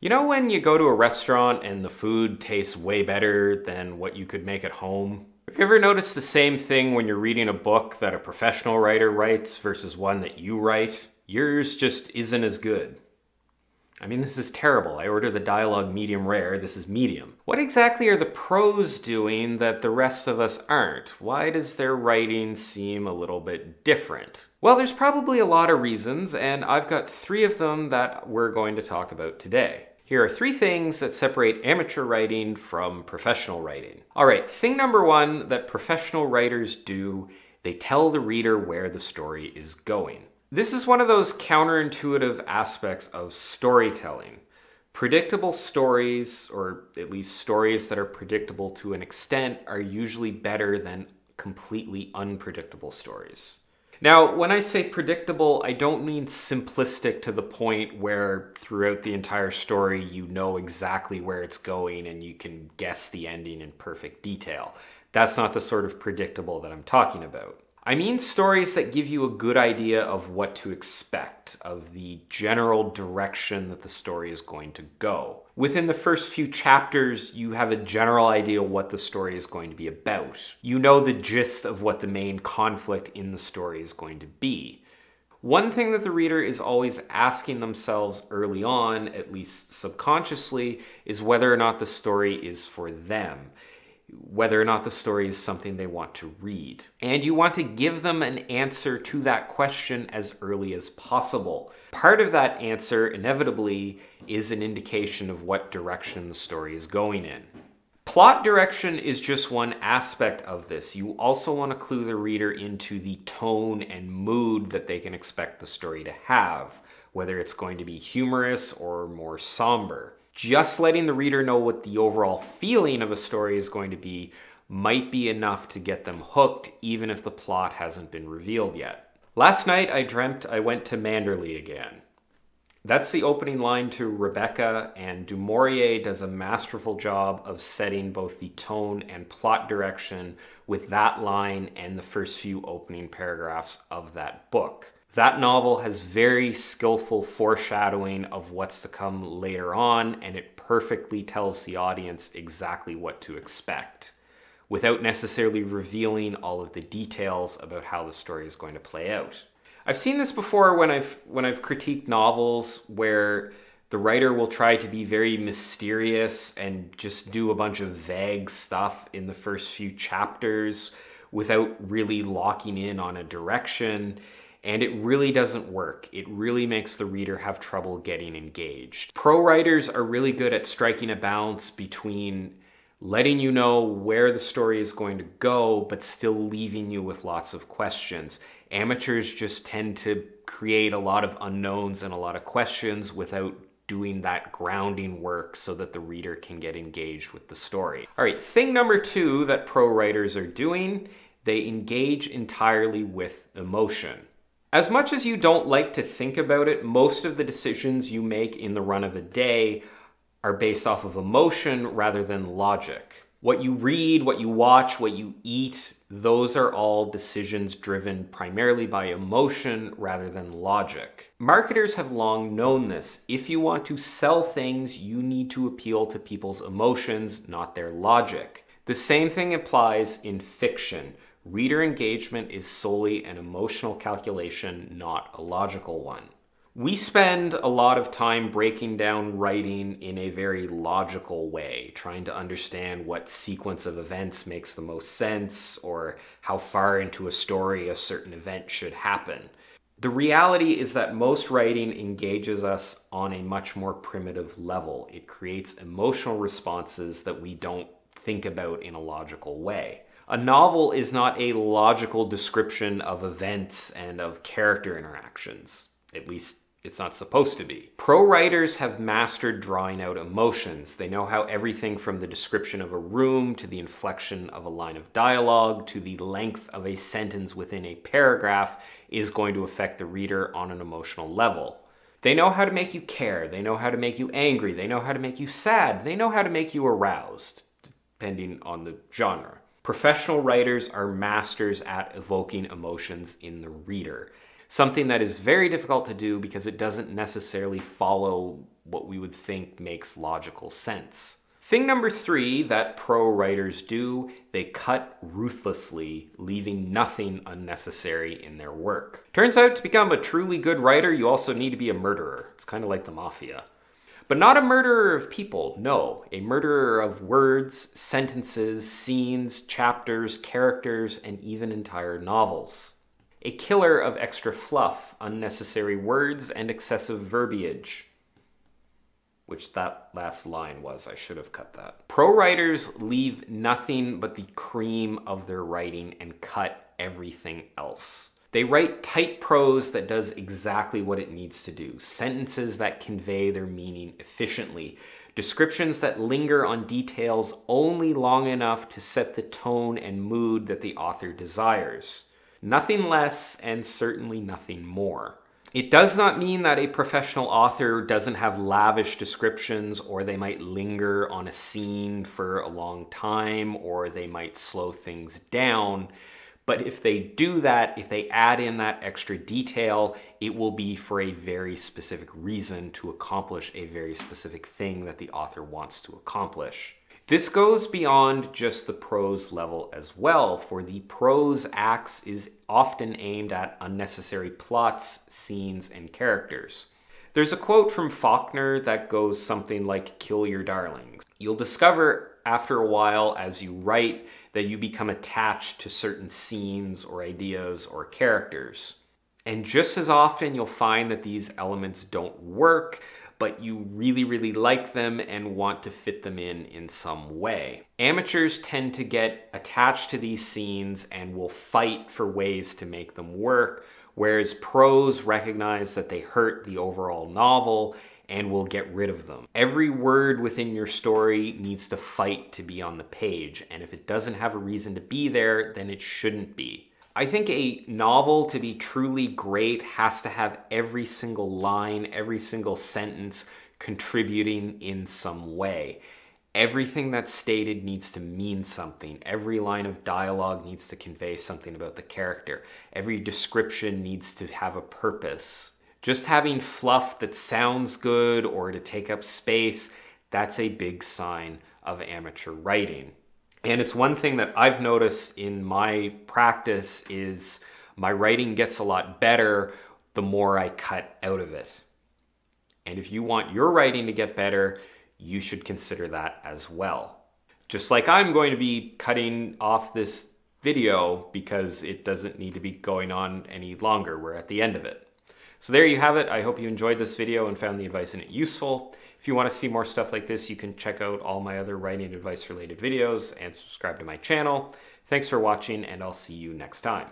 You know when you go to a restaurant and the food tastes way better than what you could make at home? Have you ever noticed the same thing when you're reading a book that a professional writer writes versus one that you write? Yours just isn't as good. I mean, this is terrible. I order the dialogue medium rare. This is medium. What exactly are the pros doing that the rest of us aren't? Why does their writing seem a little bit different? Well, there's probably a lot of reasons, and I've got three of them that we're going to talk about today. Here are three things that separate amateur writing from professional writing. All right, thing number one that professional writers do, they tell the reader where the story is going. This is one of those counterintuitive aspects of storytelling. Predictable stories, or at least stories that are predictable to an extent, are usually better than completely unpredictable stories. Now, when I say predictable, I don't mean simplistic to the point where throughout the entire story you know exactly where it's going and you can guess the ending in perfect detail. That's not the sort of predictable that I'm talking about. I mean stories that give you a good idea of what to expect, of the general direction that the story is going to go. Within the first few chapters, you have a general idea what the story is going to be about. You know the gist of what the main conflict in the story is going to be. One thing that the reader is always asking themselves early on, at least subconsciously, is whether or not the story is for them. Whether or not the story is something they want to read. And you want to give them an answer to that question as early as possible. Part of that answer, inevitably, is an indication of what direction the story is going in. Plot direction is just one aspect of this. You also want to clue the reader into the tone and mood that they can expect the story to have, whether it's going to be humorous or more somber. Just letting the reader know what the overall feeling of a story is going to be might be enough to get them hooked, even if the plot hasn't been revealed yet. Last night I dreamt I went to Manderley again. That's the opening line to Rebecca, and Du Maurier does a masterful job of setting both the tone and plot direction with that line and the first few opening paragraphs of that book. That novel has very skillful foreshadowing of what's to come later on, and it perfectly tells the audience exactly what to expect, without necessarily revealing all of the details about how the story is going to play out. I've seen this before when I've critiqued novels where the writer will try to be very mysterious and just do a bunch of vague stuff in the first few chapters without really locking in on a direction. And it really doesn't work. It really makes the reader have trouble getting engaged. Pro writers are really good at striking a balance between letting you know where the story is going to go, but still leaving you with lots of questions. Amateurs just tend to create a lot of unknowns and a lot of questions without doing that grounding work so that the reader can get engaged with the story. All right, thing number two that pro writers are doing, they engage entirely with emotion. As much as you don't like to think about it, most of the decisions you make in the run of a day are based off of emotion rather than logic. What you read, what you watch, what you eat, those are all decisions driven primarily by emotion rather than logic. Marketers have long known this. If you want to sell things, you need to appeal to people's emotions, not their logic. The same thing applies in fiction. Reader engagement is solely an emotional calculation, not a logical one. We spend a lot of time breaking down writing in a very logical way, trying to understand what sequence of events makes the most sense or how far into a story a certain event should happen. The reality is that most writing engages us on a much more primitive level. It creates emotional responses that we don't think about in a logical way. A novel is not a logical description of events and of character interactions. At least it's not supposed to be. Pro writers have mastered drawing out emotions. They know how everything from the description of a room to the inflection of a line of dialogue to the length of a sentence within a paragraph is going to affect the reader on an emotional level. They know how to make you care. They know how to make you angry. They know how to make you sad. They know how to make you aroused, depending on the genre. Professional writers are masters at evoking emotions in the reader. Something that is very difficult to do because it doesn't necessarily follow what we would think makes logical sense. Thing number 3 that pro writers do, they cut ruthlessly, leaving nothing unnecessary in their work. Turns out to become a truly good writer, you also need to be a murderer. It's kind of like the mafia. But not a murderer of people, no. A murderer of words, sentences, scenes, chapters, characters, and even entire novels. A killer of extra fluff, unnecessary words, and excessive verbiage. Which that last line was, I should have cut that. Pro writers leave nothing but the cream of their writing and cut everything else. They write tight prose that does exactly what it needs to do. Sentences that convey their meaning efficiently. Descriptions that linger on details only long enough to set the tone and mood that the author desires. Nothing less and certainly nothing more. It does not mean that a professional author doesn't have lavish descriptions, or they might linger on a scene for a long time, or they might slow things down. But if they do that, if they add in that extra detail, it will be for a very specific reason to accomplish a very specific thing that the author wants to accomplish. This goes beyond just the prose level as well, for the prose axe is often aimed at unnecessary plots, scenes, and characters. There's a quote from Faulkner that goes something like, "Kill your darlings." You'll discover after a while as you write that you become attached to certain scenes or ideas or characters. And just as often you'll find that these elements don't work, but you really, really like them and want to fit them in some way. Amateurs tend to get attached to these scenes and will fight for ways to make them work, whereas pros recognize that they hurt the overall novel and will get rid of them. Every word within your story needs to fight to be on the page, and if it doesn't have a reason to be there, then it shouldn't be. I think a novel to be truly great has to have every single line, every single sentence contributing in some way. Everything that's stated needs to mean something. Every line of dialogue needs to convey something about the character. Every description needs to have a purpose. Just having fluff that sounds good or to take up space, that's a big sign of amateur writing. And it's one thing that I've noticed in my practice is my writing gets a lot better the more I cut out of it. And if you want your writing to get better, you should consider that as well. Just like I'm going to be cutting off this video because it doesn't need to be going on any longer. We're at the end of it. So there you have it. I hope you enjoyed this video and found the advice in it useful. If you want to see more stuff like this, you can check out all my other writing advice related videos and subscribe to my channel. Thanks for watching, and I'll see you next time.